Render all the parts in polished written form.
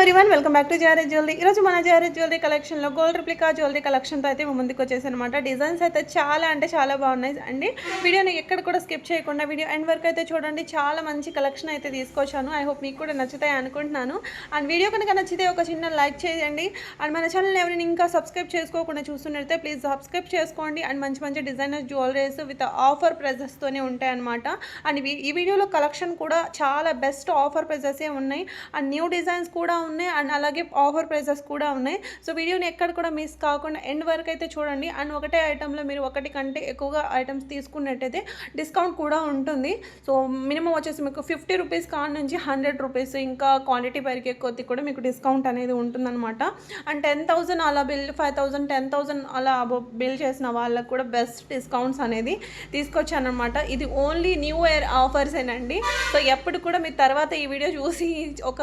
Everyone welcome back to JRS jewellery. ఈరోజు మన JRS jewellery కలెక్షన్లో గోల్డ్ రిప్లికా జ్యువెలరీ కలెక్షన్తో అయితే ముందుకు వచ్చేసనమాట. డిజైన్స్ అయితే చాలా అంటే చాలా బాగున్నాయి అండి. వీడియోని ఎక్కడ కూడా స్కిప్ చేయకుండా వీడియో ఎండ్ వరకు అయితే చూడండి. చాలా మంచి కలెక్షన్ అయితే తీసుకొచ్చాను. ఐ హోప్ మీకు కూడా నచ్చుతాయి అనుకుంటున్నాను. అండ్ వీడియో కనుక నచ్చితే ఒక చిన్న లైక్ చేయండి. అండ్ మన ఛానల్ ఎవరైనా ఇంకా సబ్స్క్రైబ్ చేసుకోకుండా చూస్తున్నట్లయితే ప్లీజ్ సబ్స్క్రైబ్ చేసుకోండి. అండ్ మంచి మంచి డిజైనర్ జ్యువెలరీస్ విత్ ఆఫర్ ప్రైజెస్తోనే ఉంటాయన్నమాట. అండ్ ఈ వీడియోలో కలెక్షన్ కూడా చాలా బెస్ట్ ఆఫర్ ప్రైజెసే ఉన్నాయి. అండ్ న్యూ డిజైన్స్ కూడా ఉన్నాయి అండ్ అలాగే ఆఫర్ ప్రైజెస్ కూడా ఉన్నాయి. సో వీడియోని ఎక్కడ కూడా మిస్ కాకుండా ఎండ్ వరకు అయితే చూడండి. అండ్ ఒకటే ఐటెంలో మీరు ఒకటి కంటే ఎక్కువగా ఐటమ్స్ తీసుకున్నట్టయితే డిస్కౌంట్ కూడా ఉంటుంది. సో మినిమం వచ్చేసి మీకు 50 రూపీస్ కాడ నుంచి 100 రూపీస్, ఇంకా క్వాంటిటీ పెరిగే కొద్ది కూడా మీకు డిస్కౌంట్ అనేది ఉంటుందన్నమాట. అండ్ 10,000 అలా బిల్, 5,000, 10,000 అలా బిల్ చేసిన వాళ్ళకు కూడా బెస్ట్ డిస్కౌంట్స్ అనేది తీసుకొచ్చానమాట. ఇది ఓన్లీ న్యూ ఇయర్ ఆఫర్సేనండి. సో ఎప్పుడు కూడా మీరు తర్వాత ఈ వీడియో చూసి ఒక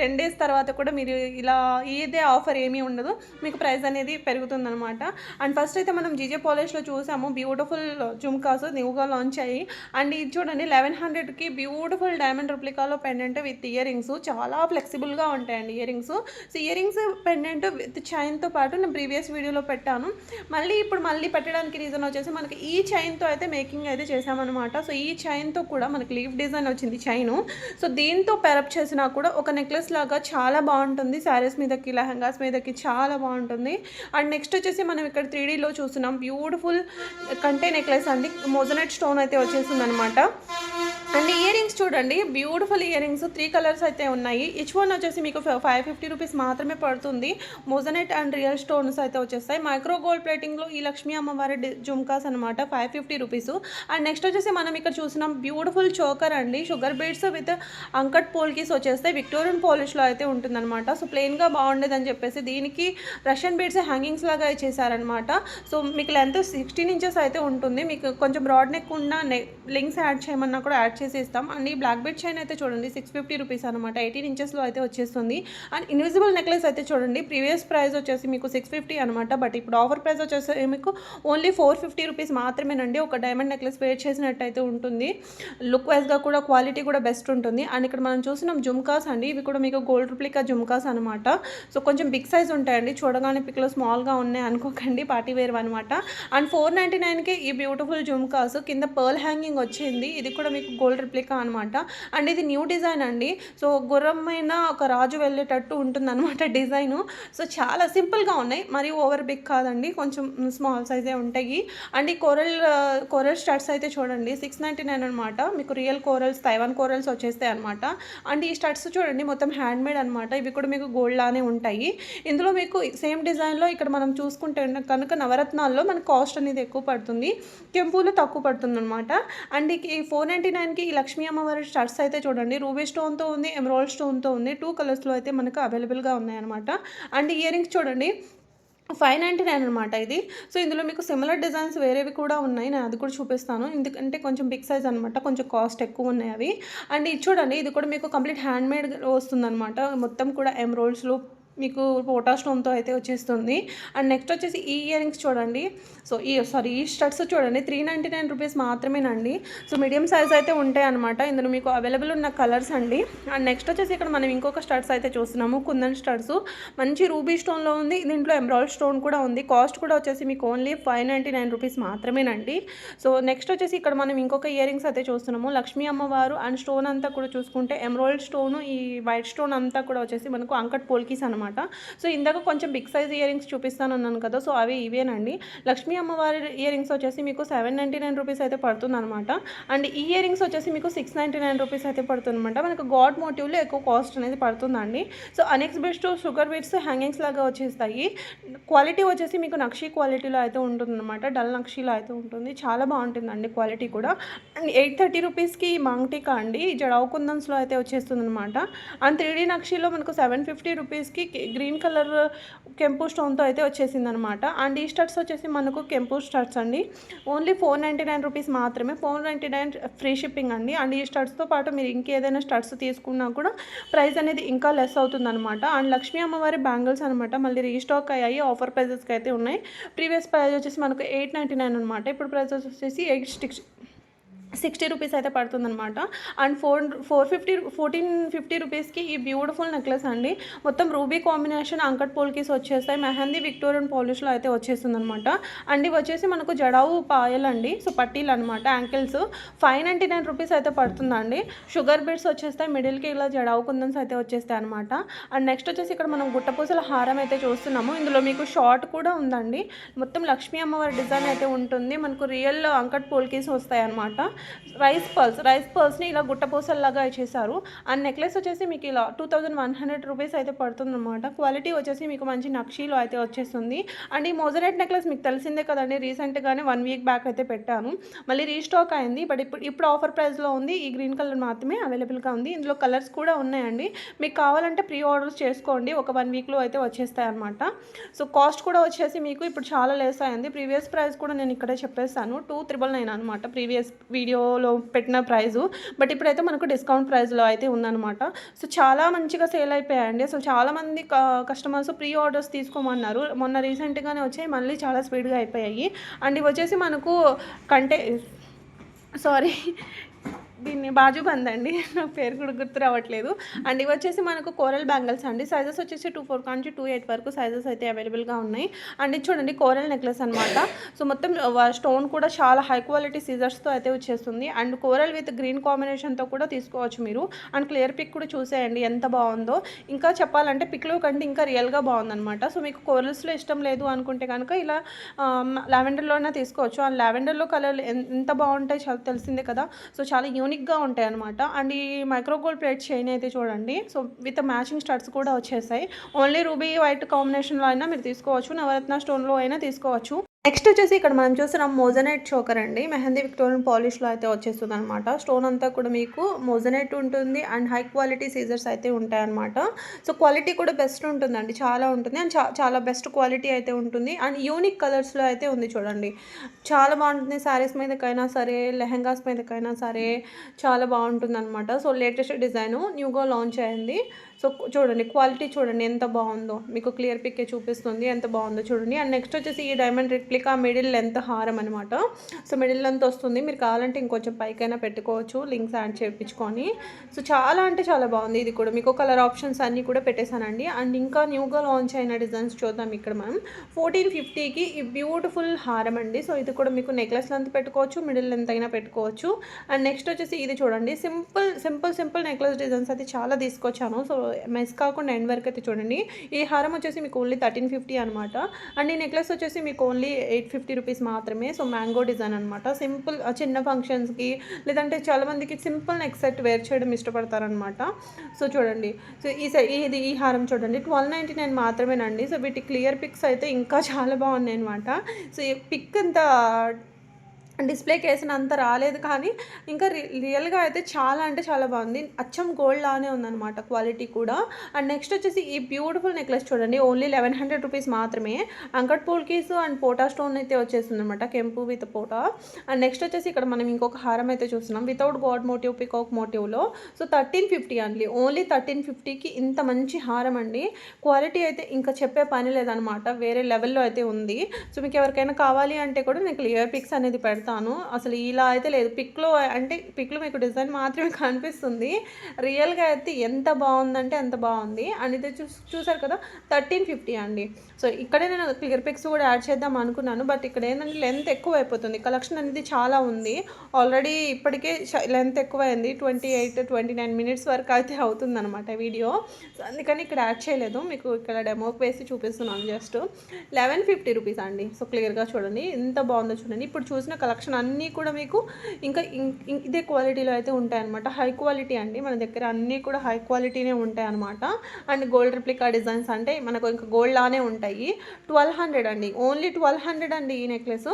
10 డేస్ తర్వాత కూడా మీరు ఇలా ఇదే ఆఫర్ ఏమీ ఉండదు, మీకు ప్రైస్ అనేది పెరుగుతుందనమాట. అండ్ ఫస్ట్ అయితే మనం జీజే పాలిష్లో చూసాము బ్యూటిఫుల్ జుమ్కాస్ న్యూగా లాంచ్ అయ్యి. అండ్ ఇది చూడండి 1100కి బ్యూటిఫుల్ డైమండ్ రిప్లికాలో పెండెంట్ విత్ ఇయర్ రింగ్స్, చాలా ఫ్లెక్సిబుల్గా ఉంటాయండి earrings. So earrings pendant with చైన్తో పాటు నేను ప్రీవియస్ వీడియోలో పెట్టాను. మళ్ళీ పెట్టడానికి రీజన్ వచ్చేసి మనకి ఈ చైన్తో అయితే మేకింగ్ అయితే చేసామన్నమాట. సో ఈ చైన్తో కూడా మనకి లీఫ్ డిజైన్ వచ్చింది చైను. సో దీంతో పెరప్ చేసినా కూడా ఒక నెక్లెస్ లాగా చాలా బాగుంటుంది. శారీస్ మీదకి, లెహంగాస్ మీదకి చాలా బాగుంటుంది. అండ్ నెక్స్ట్ వచ్చేసి మనం ఇక్కడ 3Dలో చూస్తున్నాం బ్యూటిఫుల్ కంటే నెక్లెస్ అండి. మోజనైట్ స్టోన్ అయితే వచ్చేసింది అనమాట. అండ్ ఇయర్ రింగ్స్ చూడండి బ్యూటిఫుల్ ఇయర్ రింగ్స్ 3 కలర్స్ అయితే ఉన్నాయి. ఈచ్ వన్ వచ్చేసి మీకు 550 రూపీస్ మాత్రమే పడుతుంది. మోజనైట్ అండ్ రియల్ స్టోన్స్ అయితే వచ్చేస్తాయి. మైక్రో గోల్డ్ ప్లేటింగ్లో ఈ లక్ష్మీ అమ్మవారి జుమ్కాస్ అనమాట 550 రూపీస్. అండ్ నెక్స్ట్ వచ్చేసి మనం ఇక్కడ చూసినాం బ్యూటిఫుల్ చోకర్ అండి. Sugar beads with uncut polkis వచ్చేస్తాయి. విక్టోరియన్ పాలిష్లో అయితే ఉంటుందన్నమాట. సో ప్లెయిన్గా బాగుండేదని చెప్పేసి దీనికి రష్యన్ బీడ్స్ హ్యాంగింగ్స్ లాగా చేశారనమాట. సో మీకు లెంత్ 16 ఇంచెస్ అయితే ఉంటుంది. మీకు కొంచెం బ్రాడ్ నెక్ ఉన్న లింక్స్ యాడ్ చేయమన్నా కూడా యాడ్ చేసి ఇస్తాం. అండ్ ఈ బ్లాక్ బీడ్ చైన్ అయితే చూడండి 650 రూపీస్ అనమాట. 18 ఇంచెస్లో అయితే వచ్చేస్తుంది. అండ్ ఇన్విజిబుల్ నెక్లెస్ అయితే చూడండి ప్రీవియస్ ప్రైస్ వచ్చేసి మీకు 650 అనమాట. బట్ ఇప్పుడు ఆఫర్ ప్రైస్ వచ్చేసి మీకు ఓన్లీ 450 రూపీస్ మాత్రమేనండి. ఒక డైమండ్ నెక్లెస్ వేర్ చేసినట్టయితే ఉంటుంది. లుక్ వైజ్గా కూడా క్వాలిటీ కూడా బెస్ట్ ఉంటుంది. అండ్ ఇక్కడ మనం చూసినాం జుమ్కాస్ అండి. ఇవి కూడా మీకు గోల్డ్ రిప్లికా జుమ్కాస్ అనమాట. సో కొంచెం బిగ్ సైజ్ ఉంటాయండి. చూడగానే పిక్లో స్మాల్గా ఉన్నాయి అనుకోకండి, పార్టీ వేర్ అనమాట. అండ్ 499కి ఈ బ్యూటిఫుల్ జుమ్కాస్ కింద పర్ల్ హ్యాంగింగ్ వచ్చింది. ఇది కూడా మీకు గోల్డ్ రిప్లికా అనమాట. అండ్ ఇది న్యూ డిజైన్ అండి. సో గుర్రమైన ఒక రాజు వెళ్ళేటట్టు ఉంటుందన్నమాట డిజైను. సో చాలా సింపుల్గా ఉన్నాయి, మరి ఓవర్ బిగ్ కాదండి, కొంచెం స్మాల్ సైజే ఉంటాయి. అండ్ ఈ కోరల్ స్టడ్స్ అయితే చూడండి 699 అనమాట. మీకు రియల్ కోరల్స్, తైవాన్ కోరల్స్ వచ్చేస్తాయి అనమాట. అండ్ ఈ స్టడ్స్ చూడండి మొత్తం హ్యాండ్ మేడ్ అనమాట. ఇవి కూడా మీకు గోల్డ్ లానే ఉంటాయి. ఇందులో మీకు సేమ్ డిజైన్లో ఇక్కడ మనం చూసుకుంటే కనుక నవరత్నాల్లో మనకు కాస్ట్ అనేది ఎక్కువ పడుతుంది, కెంపులో తక్కువ పడుతుంది అనమాట. అండ్ ఈ 499కి ఈ లక్ష్మీ అమ్మవారి స్టడ్స్ అయితే చూడండి రూబీ స్టోన్తో ఉంది, ఎమరాల్డ్ స్టోన్తో ఉంది. 2 కలర్స్లో అయితే మనకు అవైలబుల్గా ఉన్నాయన్నమాట. అండ్ ఇయర్ రింగ్స్ చూడండి 599 అనమాట ఇది. సో ఇందులో మీకు సిమిలర్ డిజైన్స్ వేరేవి కూడా ఉన్నాయి, నేను అది కూడా చూపిస్తాను. ఎందుకంటే కొంచెం బిగ్ సైజ్ అనమాట, కొంచెం కాస్ట్ ఎక్కువ ఉన్నాయి అవి. అండ్ ఇది చూడండి ఇది కూడా మీకు కంప్లీట్ హ్యాండ్ మేడ్ వస్తుందన్నమాట. మొత్తం కూడా ఎమరాల్డ్స్లో మీకు పోటా స్టోన్తో అయితే వచ్చేస్తుంది. అండ్ నెక్స్ట్ వచ్చేసి ఈ ఇయర్ రింగ్స్ చూడండి. సో ఈ స్టడ్స్ చూడండి 399 రూపీస్ మాత్రమేనండి. సో మీడియం సైజ్ అయితే ఉంటాయి అనమాట. ఇందులో మీకు అవైలబుల్ ఉన్న కలర్స్ అండి. అండ్ నెక్స్ట్ వచ్చేసి ఇక్కడ మనం ఇంకొక స్టడ్స్ అయితే చూస్తున్నాము, కుందన్ స్టడ్స్. మంచి రూబీ స్టోన్లో ఉంది, దీంట్లో ఎమరాల్డ్ స్టోన్ కూడా ఉంది. కాస్ట్ కూడా వచ్చేసి మీకు ఓన్లీ 599 రూపీస్ మాత్రమేనండి. సో నెక్స్ట్ వచ్చేసి ఇక్కడ మనం ఇంకొక ఇయర్ రింగ్స్ అయితే చూస్తున్నాము. లక్ష్మీ అమ్మవారు అండ్ స్టోన్ అంతా కూడా చూసుకుంటే ఎమరాల్డ్ స్టోను, ఈ వైట్ స్టోన్ అంతా కూడా వచ్చేసి మనకు అంకట్ పోల్కీస్ అనమాట. సో ఇందాక కొంచెం బిగ్ సైజ్ ఇయర్ రింగ్స్ చూపిస్తాను అన్నాను కదా, సో అవి ఇవేనండి. లక్ష్మీ అమ్మవారి ఇయర్ రింగ్స్ వచ్చేసి మీకు 799 రూపీస్ అయితే పడుతుంది అనమాట. అండ్ ఈ ఇయర్ రింగ్స్ వచ్చేసి మీకు 699 రూపీస్ అయితే పడుతుంది అనమాట. మనకు గాడ్ మోటివ్లో ఎక్కువ కాస్ట్ అనేది పడుతుందండి. So annexe best sugar beads hangings లాగా వచ్చేస్తాయి. క్వాలిటీ వచ్చేసి మీకు నక్షీ క్వాలిటీలో అయితే ఉంటుంది అనమాట, డల్ నక్షీలో అయితే ఉంటుంది. చాలా బాగుంటుందండి క్వాలిటీ కూడా. అండ్ 830 రూపీస్కి మాంగ్టికా అండి జడావు కుందన్స్లో అయితే వచ్చేస్తుంది అనమాట. అండ్ 3D నక్షీలో మనకు 750 రూపీస్కి గ్రీన్ కలర్ కెంపు స్టోన్తో అయితే వచ్చేసింది అనమాట. అండ్ ఈ స్టడ్స్ వచ్చేసి మనకు కెంపు స్టడ్స్ అండి. ఓన్లీ 499 రూపీస్ మాత్రమే, 499 ఫ్రీ షిప్పింగ్ అండి. అండ్ ఈ స్టడ్స్తో పాటు మీరు ఇంకేదైనా స్టడ్స్ తీసుకున్నా కూడా ప్రైస్ అనేది ఇంకా లెస్ అవుతుంది అనమాట. అండ్ లక్ష్మీ అమ్మవారి బ్యాంగిల్స్ అనమాట మళ్ళీ రీస్టాక్ అయ్యాయి, ఆఫర్ ప్రైజెస్కి అయితే ఉన్నాయి. ప్రీవియస్ ప్రైస్ వచ్చేసి మనకు 899 అనమాట. ఇప్పుడు ప్రైస్ వచ్చేసి 860. 60 రూపీస్ అయితే పడుతుందనమాట. అండ్ 1450 రూపీస్కి ఈ బ్యూటిఫుల్ నెక్లెస్ అండి. మొత్తం రూబీ కాంబినేషన్ అంకట్ పోల్కీస్ వచ్చేస్తాయి. మెహందీ విక్టోరియన్ పాలిష్లో అయితే వచ్చేస్తుందనమాట. అండ్ ఇవి వచ్చేసి మనకు జడావు పాయలండి. సో పట్టీలు అనమాట, యాంకిల్స్. 599 రూపీస్ అయితే పడుతుందండి. షుగర్ బీడ్స్ వచ్చేస్తాయి, మిడిల్కి ఇలా జడావు కుందన్స్ అయితే వచ్చేస్తాయి అనమాట. అండ్ నెక్స్ట్ వచ్చేసి ఇక్కడ మనం గుట్టపూసల హారం అయితే చూస్తున్నాము. ఇందులో మీకు షార్ట్ కూడా ఉందండి. మొత్తం లక్ష్మీ అమ్మవారి డిజైన్ అయితే ఉంటుంది. మనకు రియల్ అంకట్ పోల్కీస్ వస్తాయి అనమాట. రైస్ పర్ల్స్ని ఇలా గుట్టపూసల్లాగా చేశారు. అండ్ నెక్లెస్ వచ్చేసి మీకు ఇలా 2100 రూపీస్ అయితే పడుతుంది అనమాట. క్వాలిటీ వచ్చేసి మీకు మంచి నక్షీలో అయితే వచ్చేస్తుంది. అండ్ ఈ మోజరైట్ నెక్లెస్ మీకు తెలిసిందే కదండి, రీసెంట్గానే 1 వీక్ బ్యాక్ అయితే పెట్టాను, మళ్ళీ రీస్టాక్ అయింది. బట్ ఇప్పుడు ఆఫర్ ప్రైస్లో ఉంది. ఈ గ్రీన్ కలర్ మాత్రమే అవైలబుల్గా ఉంది. ఇందులో కలర్స్ కూడా ఉన్నాయండి. మీకు కావాలంటే ప్రీ ఆర్డర్స్ చేసుకోండి, ఒక 1 వీక్లో అయితే వచ్చేస్తాయి అనమాట. సో కాస్ట్ కూడా వచ్చేసి మీకు ఇప్పుడు చాలా లెస్ అయింది. ప్రీవియస్ ప్రైస్ కూడా నేను ఇక్కడే చెప్పేస్తాను, 2999 అనమాట ప్రీవియస్ వీడియోలో పెట్టిన ప్రైజు. బట్ ఇప్పుడైతే మనకు డిస్కౌంట్ ప్రైస్లో అయితే ఉందన్నమాట. సో చాలా మంచిగా సేల్ అయిపోయాయండి. అసలు చాలామంది కస్టమర్స్ ప్రీ ఆర్డర్స్ తీసుకోమన్నారు. మొన్న రీసెంట్గానే వచ్చాయి, మళ్ళీ చాలా స్పీడ్గా అయిపోయాయి. అండ్ ఇవి వచ్చేసి మనకు దీన్ని బాజుబంద్ అండి, నా పేరు కూడా గుర్తు రావట్లేదు. అండ్ ఇవి వచ్చేసి మనకు కోరల్ బ్యాంగిల్స్ అండి. సైజెస్ వచ్చేసి 24 నుంచి 28 వరకు సైజెస్ అయితే అవైలబుల్గా ఉన్నాయి. అండ్ ఇది చూడండి కోరల్ నెక్లెస్ అనమాట. సో మొత్తం స్టోన్ కూడా చాలా హై క్వాలిటీ సీజర్స్తో అయితే వచ్చేస్తుంది. అండ్ కోరల్ విత్ గ్రీన్ కాంబినేషన్తో కూడా తీసుకోవచ్చు మీరు. అండ్ క్లియర్ పిక్ కూడా చూసేయండి ఎంత బాగుందో. ఇంకా చెప్పాలంటే పిక్లో కంటే ఇంకా రియల్గా బాగుందనమాట. సో మీకు కోరల్స్లో ఇష్టం లేదు అనుకుంటే కనుక ఇలా లావెండర్లోనే తీసుకోవచ్చు. అండ్ లావెండర్లో కలర్ ఎంత బాగుంటాయి చాలా తెలిసిందే కదా. సో చాలా యూనిక్గా ఉంటాయి అనమాట. అండ్ ఈ మైక్రోగోల్డ్ ప్లేట్ చైన్ అయితే చూడండి, సో విత్ మ్యాచింగ్ స్టడ్స్ కూడా వచ్చేసాయి. ఓన్లీ రూబీ వైట్ కాంబినేషన్లో అయినా మీరు తీసుకోవచ్చు, నవరత్న స్టోన్లో అయినా తీసుకోవచ్చు. నెక్స్ట్ వచ్చేసి ఇక్కడ మనం చూస్తున్నాం మోజనైట్ చోకర్ అండి. మెహందీ విక్టోరియన్ పాలిష్లో అయితే వచ్చేస్తుంది అనమాట. స్టోన్ అంతా కూడా మీకు మోజనైట్ ఉంటుంది. అండ్ హై క్వాలిటీ సీజర్స్ అయితే ఉంటాయి అనమాట. సో క్వాలిటీ కూడా బెస్ట్ ఉంటుందండి, చాలా ఉంటుంది. అండ్ చాలా బెస్ట్ క్వాలిటీ అయితే ఉంటుంది. అండ్ యూనిక్ కలర్స్లో అయితే ఉంది చూడండి, చాలా బాగుంటుంది. శారీస్ మీదకైనా సరే, లెహెంగాస్ మీదకైనా సరే చాలా బాగుంటుంది అనమాట. సో లేటెస్ట్ డిజైను న్యూగా లాంచ్ అయింది. సో చూడండి క్వాలిటీ చూడండి ఎంత బాగుందో, మీకు క్లియర్ పిక్కే చూపిస్తుంది ఎంత బాగుందో చూడండి. అండ్ నెక్స్ట్ వచ్చేసి ఈ డైమండ్ రిప్లికా మిడిల్ లెంత్ హారం అనమాట. సో మిడిల్ లెంత్ వస్తుంది, మీరు కావాలంటే ఇంకొంచెం పైకైనా పెట్టుకోవచ్చు, లింక్స్ యాడ్ చేయించుకొని. సో చాలా అంటే చాలా బాగుంది. ఇది కూడా మీకు కలర్ ఆప్షన్స్ అన్నీ కూడా పెట్టేశానండి. అండ్ ఇంకా న్యూగా లాంచ్ అయిన డిజైన్స్ చూద్దాం. ఇక్కడ మనం 1450కి ఈ బ్యూటిఫుల్ హారం అండి. సో ఇది కూడా మీకు నెక్లెస్ లెంత్ పెట్టుకోవచ్చు, మిడిల్ లెంత్ అయినా పెట్టుకోవచ్చు. అండ్ నెక్స్ట్ వచ్చేసి ఇది చూడండి, సింపుల్ నెక్లెస్ డిజైన్స్ అయితే చాలా తీసుకొచ్చాను. సో మెస్ కాకుండా ఎండ్ వరకు అయితే చూడండి. ఈ హారం వచ్చేసి మీకు ఓన్లీ 1350 అనమాట. అండ్ ఈ నెక్లెస్ వచ్చేసి మీకు ఓన్లీ 850 రూపీస్ మాత్రమే. సో మ్యాంగో డిజైన్ అనమాట. సింపుల్ చిన్న ఫంక్షన్స్కి లేదంటే చాలామందికి సింపుల్ నెక్ సెట్ వేర్ చేయడం ఇష్టపడతారనమాట. సో చూడండి, సో ఈ హారం చూడండి 1299 మాత్రమేనండి. సో వీటి క్లియర్ పిక్స్ అయితే ఇంకా చాలా బాగున్నాయి అనమాట. సో ఈ పిక్ అంతా డిస్ప్లేకి వేసినంత రాలేదు, కానీ ఇంకా రియల్గా అయితే చాలా అంటే చాలా బాగుంది. అచ్చం గోల్డ్ లానే ఉందన్నమాట క్వాలిటీ కూడా. అండ్ నెక్స్ట్ వచ్చేసి ఈ బ్యూటిఫుల్ నెక్లెస్ చూడండి, ఓన్లీ 1100 రూపీస్ మాత్రమే. అంకట్ పోల్కీస్ అండ్ పోటా స్టోన్ అయితే వచ్చేస్తుంది అనమాట, కెంపు విత్ పోటా. అండ్ నెక్స్ట్ వచ్చేసి ఇక్కడ మనం ఇంకొక హారం అయితే చూస్తున్నాం వితౌట్ గాడ్ మోటివ్, పికాక్ మోటివ్లో. సో 1350 అండి, ఓన్లీ 1350కి ఇంత మంచి హారం అండి. క్వాలిటీ అయితే ఇంకా చెప్పే పని లేదనమాట, వేరే లెవెల్లో అయితే ఉంది. సో మీకు ఎవరికైనా కావాలి అంటే కూడా నేను క్లియర్ పిక్స్ అనేది పెడతాను. అసలు ఇలా అయితే లేదు, పిక్లో మీకు డిజైన్ మాత్రమే కనిపిస్తుంది. రియల్గా అయితే ఎంత బాగుందంటే అంత బాగుంది. అండ్ ఇది చూసారు కదా 1350 అండి. సో ఇక్కడే నేను క్లియర్ పిక్స్ కూడా యాడ్ చేద్దాం అనుకున్నాను, బట్ ఇక్కడ ఏంటంటే లెంత్ ఎక్కువ అయిపోతుంది. కలెక్షన్ అనేది చాలా ఉంది ఆల్రెడీ, ఇప్పటికే లెంత్ ఎక్కువైంది. 28-29 మినిట్స్ వరకు అయితే అవుతుంది అనమాట వీడియో. సో అందుకని ఇక్కడ యాడ్ చేయలేదు, మీకు ఇక్కడ డెమోకి వేసి చూపిస్తున్నాను జస్ట్. 1150 రూపీస్ అండి. సో క్లియర్గా చూడండి ఎంత బాగుందో చూడండి. ఇప్పుడు చూసిన కలెక్షన్ అన్నీ కూడా మీకు ఇంకా ఇదే క్వాలిటీలో అయితే ఉంటాయన్నమాట. హై క్వాలిటీ అండి, మన దగ్గర అన్నీ కూడా హై క్వాలిటీనే ఉంటాయి అన్నమాట. అండ్ గోల్డ్ రిప్లికా డిజైన్స్ అంటే మనకు ఇంకా గోల్డ్ లానే ఉంటాయి. 1200 అండి, ఓన్లీ 1200 అండి ఈ నెక్లెస్.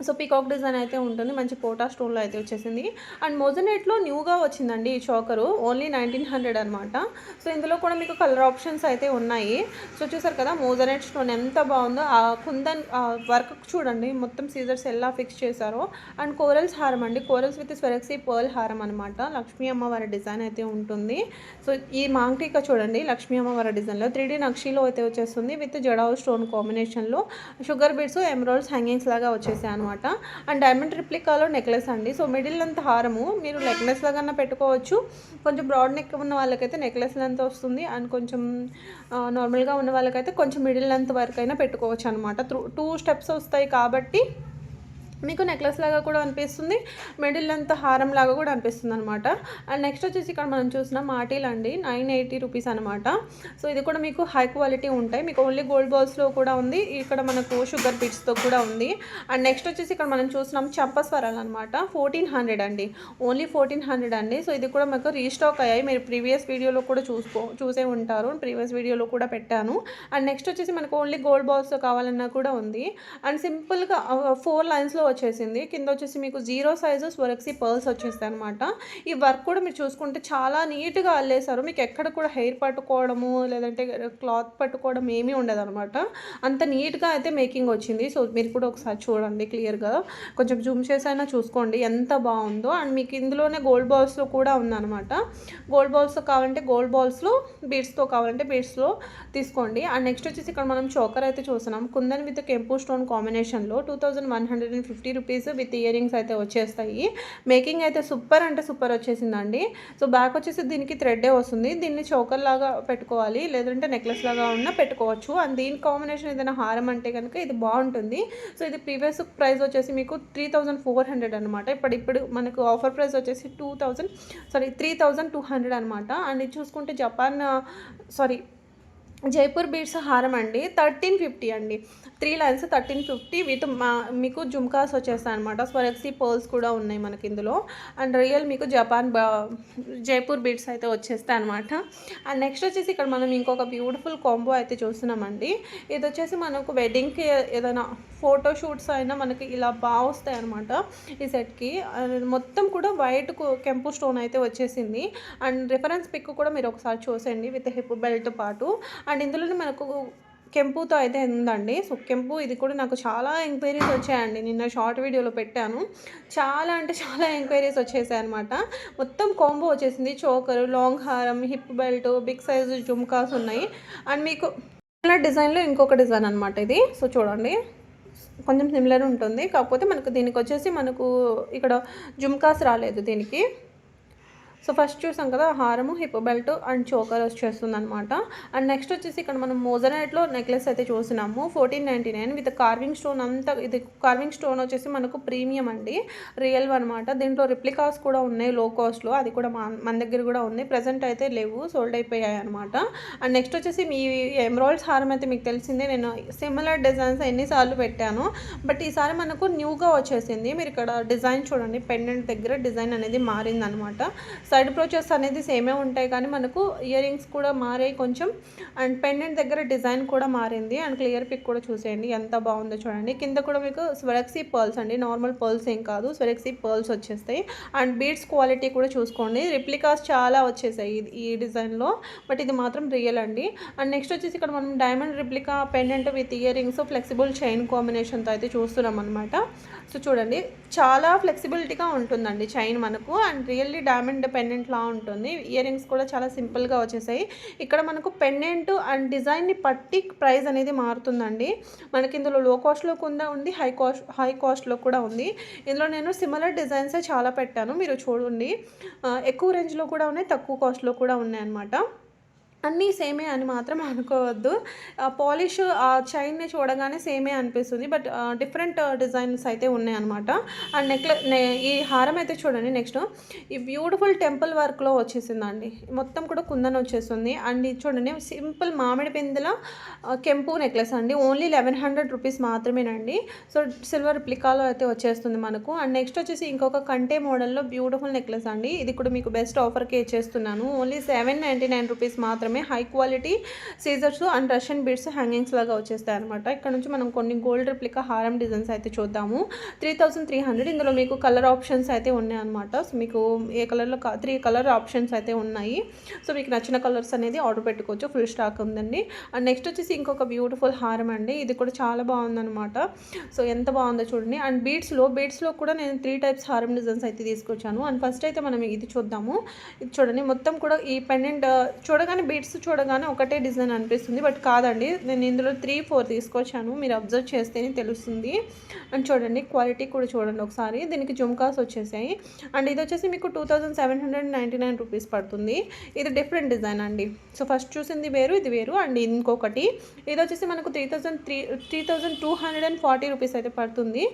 సో పీకాక్ డిజైన్ అయితే ఉంటుంది, మంచి పోటా స్టోన్లో అయితే వచ్చేసింది. అండ్ మోజనైట్లో న్యూగా వచ్చిందండి ఈ చోకరు, ఓన్లీ 1900 అనమాట. సో ఇందులో కూడా మీకు కలర్ ఆప్షన్స్ అయితే ఉన్నాయి. సో చూసారు కదా మోజనైట్ స్టోన్ ఎంత బాగుందో, ఆ కుందన్ వర్క్ చూడండి, మొత్తం సీజర్స్ ఎలా ఫిక్స్ చేశారో. అండ్ కోరల్స్ హారం అండి, కోరల్స్ విత్ స్వెరక్సీ పర్ల్ హారం అనమాట. లక్ష్మీ అమ్మవారి డిజైన్ అయితే ఉంటుంది. సో ఈ మాంగ్టీకా చూడండి లక్ష్మీ అమ్మవారి డిజైన్లో 3D నక్షీలో అయితే వచ్చేస్తుంది విత్ జడావు స్టోన్ కాంబినేషన్లో. షుగర్ బీడ్స్ ఎమరాల్డ్స్ హ్యాంగింగ్స్ లాగా వచ్చేసాయి అనమాట. అనమాట. అండ్ డైమండ్ రిప్లికాలో నెక్లెస్ అండి. సో మిడిల్ లెంత్ హారము మీరు నెక్లెస్ లాగా పెట్టుకోవచ్చు. కొంచెం బ్రాడ్ నెక్ ఉన్న వాళ్ళకైతే నెక్లెస్ లెంత్ వస్తుంది. అండ్ కొంచెం నార్మల్గా ఉన్న వాళ్ళకైతే కొంచెం మిడిల్ లెంత్ వరకు అయినా పెట్టుకోవచ్చు అనమాట. 2 స్టెప్స్ వస్తాయి కాబట్టి మీకు నెక్లెస్ లాగా కూడా అనిపిస్తుంది, మిడిల్ లెంత్ హారం లాగా కూడా అనిపిస్తుంది అనమాట. అండ్ నెక్స్ట్ వచ్చేసి ఇక్కడ మనం చూసిన మాటీలు అండి, 980 రూపీస్ అనమాట. సో ఇది కూడా మీకు హై క్వాలిటీ ఉంటాయి. మీకు ఓన్లీ గోల్డ్ బాల్స్లో కూడా ఉంది, ఇక్కడ మనకు షుగర్ బీట్స్తో కూడా ఉంది. అండ్ నెక్స్ట్ వచ్చేసి ఇక్కడ మనం చూసినాం చంపస్వరాలు అనమాట. 1400 అండి, ఓన్లీ 1400 అండి. సో ఇది కూడా మాకు రీస్టాక్ అయ్యాయి. మీరు ప్రీవియస్ వీడియోలో కూడా చూసే ఉంటారు, ప్రీవియస్ వీడియోలో కూడా పెట్టాను. అండ్ నెక్స్ట్ వచ్చేసి మనకు ఓన్లీ గోల్డ్ బాల్స్తో కావాలన్నా కూడా ఉంది. అండ్ సింపుల్గా 4 లైన్స్లో వచ్చేసింది. కింద వచ్చేసి మీకు 0 సైజు స్వరక్సీ పర్ల్స్ వచ్చేస్తాయి అనమాట. ఈ వర్క్ కూడా మీరు చూసుకుంటే చాలా నీట్గా అల్లేశారు. మీకు ఎక్కడ కూడా హెయిర్ పట్టుకోవడము లేదంటే క్లాత్ పట్టుకోవడం ఏమీ ఉండదు అనమాట. అంత నీట్గా అయితే మేకింగ్ వచ్చింది. సో మీరు కూడా ఒకసారి చూడండి క్లియర్గా, కొంచెం జూమ్ చేసైనా చూసుకోండి ఎంత బాగుందో. అండ్ మీకు ఇందులోనే గోల్డ్ బాల్స్లో కూడా ఉందన్నమాట. గోల్డ్ బాల్స్తో కావాలంటే గోల్డ్ బాల్స్లో, బీడ్స్తో కావాలంటే బీడ్స్లో తీసుకోండి. అండ్ నెక్స్ట్ వచ్చేసి ఇక్కడ మనం చోకర్ అయితే చూస్తున్నాం. కుందన్ విత్ కెంపు స్టోన్ కాంబినేషన్లో 2150 రూపీస్ విత్ ఇయర్ రింగ్స్ అయితే వచ్చేస్తాయి. మేకింగ్ అయితే సూపర్ అంటే సూపర్ వచ్చేసిందండి. సో బ్యాక్ వచ్చేసి దీనికి థ్రెడ్డే వస్తుంది. దీన్ని చోకర్ లాగా పెట్టుకోవాలి, లేదంటే నెక్లెస్ లాగా ఉన్నా పెట్టుకోవచ్చు. అండ్ దీని కాంబినేషన్ ఏదైనా హారం అంటే కనుక ఇది బాగుంటుంది. సో ఇది ప్రీవియస్ ప్రైస్ వచ్చేసి మీకు 3400 అనమాట. ఇప్పుడు మనకు ఆఫర్ ప్రైస్ వచ్చేసి 3200 అనమాట. అండ్ ఇది చూసుకుంటే జైపూర్ బీడ్స్ హారం అండి, 1350 అండి. 3 లైన్స్ 1350 విత్ మీకు జుమ్కాస్ వచ్చేస్తాయి అనమాట. స్వరక్సీ పర్ల్స్ కూడా ఉన్నాయి మనకి ఇందులో. అండ్ రియల్ మీకు జైపూర్ బీడ్స్ అయితే వచ్చేస్తాయి అనమాట. అండ్ నెక్స్ట్ వచ్చేసి ఇక్కడ మనం ఇంకొక బ్యూటిఫుల్ కాంబో అయితే చూస్తున్నామండి. ఇది వచ్చేసి మనకు వెడ్డింగ్కి ఏదైనా ఫోటోషూట్స్ అయినా మనకి ఇలా బాగా వస్తాయి అనమాట ఈ సెట్కి. మొత్తం కూడా వైట్ కెంపు స్టోన్ అయితే వచ్చేసింది. అండ్ రిఫరెన్స్ పిక్ కూడా మీరు ఒకసారి చూసేయండి విత్ హిప్ బెల్ట్ పాటు. అండ్ ఇందులోనే మనకు కెంపుతో అయితే ఉందండి. సో కెంపు ఇది కూడా నాకు చాలా ఎంక్వైరీస్ వచ్చాయండి. నిన్న షార్ట్ వీడియోలో పెట్టాను, చాలా అంటే చాలా ఎంక్వైరీస్ వచ్చేసాయి అనమాట. మొత్తం కాంబో వచ్చేసింది. చోకరు, లాంగ్ హారం, hip belt, big size jhumkas ఉన్నాయి. అండ్ మీకు డిజైన్లో ఇంకొక డిజైన్ అనమాట ఇది. సో చూడండి కొంచెం సిమిలర్ ఉంటుంది, కాకపోతే దీనికి వచ్చేసి మనకు ఇక్కడ జుమ్కాస్ రాలేదు దీనికి. సో ఫస్ట్ చూసాం కదా హారము, హిప్ బెల్ట్ అండ్ చోకర్ వచ్చేస్తుంది అనమాట. అండ్ నెక్స్ట్ వచ్చేసి ఇక్కడ మనం మోజనైట్లో నెక్లెస్ అయితే చూసినాము. 1499 విత్ కార్వింగ్ స్టోన్. అంతా ఇది కార్వింగ్ స్టోన్ వచ్చేసి మనకు ప్రీమియం అండి, రియల్ అనమాట. దీంట్లో రిప్లికాస్ కూడా ఉన్నాయి లో కాస్ట్లో, అది కూడా మన దగ్గర కూడా ఉంది. ప్రజెంట్ అయితే లేవు, సోల్డ్ అయిపోయాయి అనమాట. అండ్ నెక్స్ట్ వచ్చేసి మీ ఎమరాల్డ్స్ హారం అయితే మీకు తెలిసిందే, నేను సిమిలర్ డిజైన్స్ ఎన్నిసార్లు పెట్టాను, బట్ ఈసారి మనకు న్యూగా వచ్చేసింది. మీరు ఇక్కడ డిజైన్ చూడండి, పెండెంట్ దగ్గర డిజైన్ అనేది మారింది అనమాట. సైడ్ బ్రోచెస్ అనేది సేమే ఉంటాయి కానీ మనకు ఇయర్ రింగ్స్ కూడా మారాయి కొంచెం. అండ్ పెండెంట్ దగ్గర డిజైన్ కూడా మారింది. అండ్ క్లియర్ పిక్ కూడా చూసేయండి ఎంత బాగుందో చూడండి. కింద కూడా మీకు స్వరక్సీ పర్ల్స్ అండి, నార్మల్ పర్ల్స్ ఏం కాదు, స్వరక్సీ పర్ల్స్ వచ్చేస్తాయి. అండ్ బీడ్స్ క్వాలిటీ కూడా చూసుకోండి, రిప్లికాస్ చాలా వచ్చేసాయి ఈ డిజైన్లో, బట్ ఇది మాత్రం రియల్ అండి. అండ్ నెక్స్ట్ వచ్చేసి ఇక్కడ మనం diamond replica pendant with ear rings flexible chain కాంబినేషన్తో అయితే చూస్తున్నాం అనమాట. సో చూడండి చాలా ఫ్లెక్సిబిలిటీగా ఉంటుందండి చైన్ మనకు. అండ్ రియల్లీ డైమండ్ పెండెంట్ లా ఉంటుంది. ఇయర్ రింగ్స్ కూడా చాలా సింపుల్గా వచ్చేసాయి. ఇక్కడ మనకు పెండెంట్ అండ్ డిజైన్ని పట్టి ప్రైస్ అనేది మారుతుందండి. మనకి ఇందులో లో కాస్ట్లో కూడా ఉంది, హై కాస్ట్లో కూడా ఉంది. ఇందులో నేను సిమిలర్ డిజైన్సే చాలా పెట్టాను, మీరు చూడండి. ఎక్కువ రేంజ్లో కూడా ఉన్నాయి, తక్కువ కాస్ట్లో కూడా ఉన్నాయి అన్నమాట. అన్నీ సేమే అని మాత్రం అనుకోవద్దు. పాలిష్ ఆ చైన్ని చూడగానే సేమే అనిపిస్తుంది, బట్ డిఫరెంట్ డిజైన్స్ అయితే ఉన్నాయన్నమాట. అండ్ ఈ హారం అయితే చూడండి. నెక్స్ట్ ఈ బ్యూటిఫుల్ టెంపుల్ వర్క్లో వచ్చేసిందండి, మొత్తం కూడా కుందన్ వచ్చేస్తుంది. అండ్ ఇది చూడండి సింపుల్ మామిడి పిందెల కెంపు నెక్లెస్ అండి, ఓన్లీ 1100 రూపీస్ మాత్రమేనండి. సో సిల్వర్ రిప్లికాలో అయితే వచ్చేస్తుంది మనకు. అండ్ నెక్స్ట్ వచ్చేసి ఇంకొక కంటే మోడల్లో బ్యూటిఫుల్ నెక్లెస్ అండి. ఇది కూడా మీకు బెస్ట్ ఆఫర్కి ఇచ్చేస్తున్నాను, ఓన్లీ 799 రూపీస్ మాత్రమే. హై క్వాలిటీ సీజర్స్ అండ్ రష్యన్ బీడ్స్ హ్యాంగింగ్స్ లాగా వచ్చేస్తాయి అనమాట. ఇక్కడ నుంచి మనం కొన్ని గోల్డ్ రిప్లికా హారం డిజైన్స్ అయితే చూద్దాము. 3300. ఇందులో మీకు కలర్ ఆప్షన్స్ అయితే ఉన్నాయి అనమాట. సో మీకు ఏ కలర్లో 3 కలర్ ఆప్షన్స్ అయితే ఉన్నాయి. సో మీకు నచ్చిన కలర్స్ అనేది ఆర్డర్ పెట్టుకోవచ్చు, ఫుల్ స్టాక్ ఉందండి. అండ్ నెక్స్ట్ వచ్చేసి ఇంకొక బ్యూటిఫుల్ హారం అండి, ఇది కూడా చాలా బాగుందనమాట. సో ఎంత బాగుందో చూడండి. అండ్ బీడ్స్లో కూడా నేను 3 టైప్స్ హారం డిజైన్స్ అయితే తీసుకొచ్చాను. అండ్ ఫస్ట్ అయితే మనం ఇది చూద్దాము. ఇది చూడండి మొత్తం కూడా ఈ పెండెంట్ చూడగానే బీడ్స్ బీడ్స్ చూడగానే ఒకటే డిజైన్ అనిపిస్తుంది, బట్ కాదండి. నేను ఇందులో 3-4 తీసుకొచ్చాను, మీరు అబ్జర్వ్ చేస్తేనే తెలుస్తుంది. అండ్ చూడండి క్వాలిటీ కూడా చూడండి ఒకసారి. దీనికి జుమ్కాస్ వచ్చేసాయి. అండ్ ఇది వచ్చేసి మీకు 2799 రూపీస్ పడుతుంది. ఇది డిఫరెంట్ డిజైన్ అండి. సో ఫస్ట్ చూసింది వేరు, ఇది వేరు. అండ్ ఇంకొకటి ఇది వచ్చేసి మనకు 3240 రూపీస్ అయితే పడుతుంది.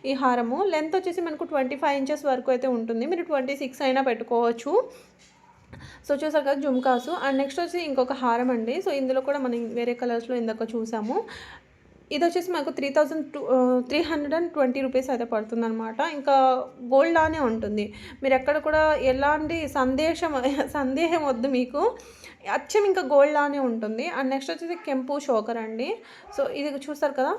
ఈ హారము లెంత్ వచ్చేసి మనకు 25 ఇంచెస్ వరకు అయితే ఉంటుంది. మీరు 26 అయినా పెట్టుకోవచ్చు. సో చూసారు కదా జుమ్కాసు. అండ్ నెక్స్ట్ వచ్చి ఇంకొక హారం అండి. సో ఇందులో కూడా మనం వేరే కలర్స్లో ఇందాక చూసాము. ఇది వచ్చేసి మాకు 320 రూపీస్ అయితే పడుతుంది అనమాట. ఇంకా గోల్డ్ లానే ఉంటుంది. మీరు ఎక్కడ కూడా ఎలాంటి సందేహం వద్దు మీకు, అచ్చం ఇంకా గోల్డ్ లానే ఉంటుంది. అండ్ నెక్స్ట్ వచ్చేసి కెంపు చోకర్ అండి. సో ఇది చూసారు కదా,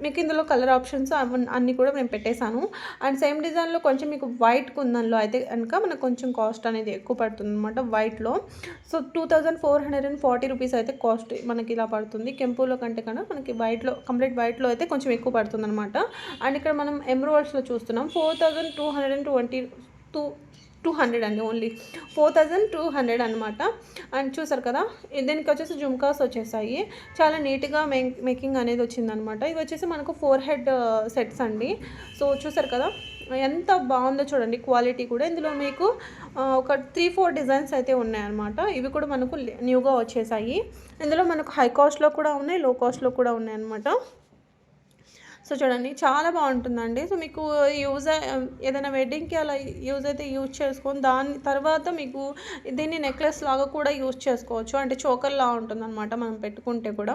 మీకు ఇందులో కలర్ ఆప్షన్స్ అన్నీ కూడా నేను పెట్టేశాను. అండ్ సేమ్ డిజైన్లో కొంచెం మీకు వైట్ కుందన్లో అయితే కనుక మనకు కొంచెం కాస్ట్ అనేది ఎక్కువ పడుతుంది అనమాట వైట్లో. సో 2440 రూపీస్ అయితే కాస్ట్ మనకి ఇలా పడుతుంది. కెంపులో కంటే కన్నా మనకి వైట్లో, కంప్లీట్ వైట్లో అయితే కొంచెం ఎక్కువ పడుతుంది అనమాట. అండ్ ఇక్కడ మనం ఎమరాల్డ్స్లో చూస్తున్నాం 4200 అండి, ఓన్లీ 4200 అనమాట. అండ్ చూసారు కదా, దీనికి వచ్చేసి జుమ్కాస్ వచ్చేసాయి. చాలా నీట్గా మేకింగ్ అనేది వచ్చిందనమాట. ఇది వచ్చేసి మనకు 4 హెడ్ సెట్స్ అండి. సో చూసారు కదా ఎంత బాగుందో చూడండి క్వాలిటీ కూడా. ఇందులో మీకు ఒక 3-4 డిజైన్స్ అయితే ఉన్నాయన్నమాట. ఇవి కూడా మనకు న్యూగా వచ్చేసాయి. ఇందులో మనకు హై కాస్ట్లో కూడా ఉన్నాయి, లో కాస్ట్లో కూడా ఉన్నాయన్నమాట. సో చూడండి చాలా బాగుంటుందండి. సో మీకు ఏదైనా వెడ్డింగ్కి అలా యూజ్ చేసుకొని దాని తర్వాత మీకు దీన్ని నెక్లెస్ లాగా కూడా యూజ్ చేసుకోవచ్చు. అంటే చోకర్ లా ఉంటుందన్నమాట మనం పెట్టుకుంటే కూడా.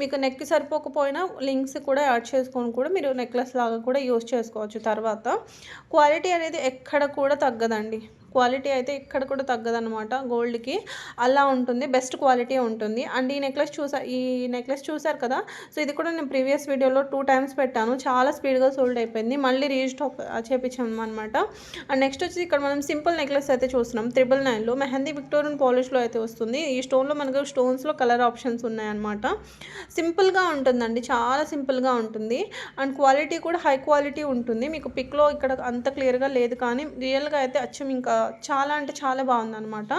మీకు నెక్కి సరిపోకపోయినా లింక్స్ కూడా యాడ్ చేసుకొని కూడా మీరు నెక్లెస్ లాగా కూడా యూజ్ చేసుకోవచ్చు. తర్వాత క్వాలిటీ అనేది ఎక్కడ కూడా తగ్గదండి. క్వాలిటీ అయితే ఇక్కడ కూడా తగ్గదనమాట. గోల్డ్కి అలా ఉంటుంది, బెస్ట్ క్వాలిటీ ఉంటుంది. అండ్ ఈ నెక్లెస్ చూసారు కదా. సో ఇది కూడా నేను ప్రీవియస్ వీడియోలో 2 టైమ్స్ పెట్టాను, చాలా స్పీడ్గా సోల్డ్ అయిపోయింది. మళ్ళీ రీస్టాక్ చేయించాము అనమాట. అండ్ నెక్స్ట్ వచ్చి ఇక్కడ మనం సింపుల్ నెక్లెస్ అయితే చూస్తున్నాం 999లో. మెహందీ విక్టోరియన్ పాలిష్లో అయితే వస్తుంది. ఈ స్టోన్లో మనకు స్టోన్స్లో కలర్ ఆప్షన్స్ ఉన్నాయన్నమాట. సింపుల్గా ఉంటుందండి, చాలా సింపుల్గా ఉంటుంది. అండ్ క్వాలిటీ కూడా హై క్వాలిటీ ఉంటుంది. మీకు పిక్లో ఇక్కడ అంత క్లియర్గా లేదు, కానీ రియల్గా అయితే అచ్చం ఇంకా చాలా అంటే చాలా బాగుందనమాట.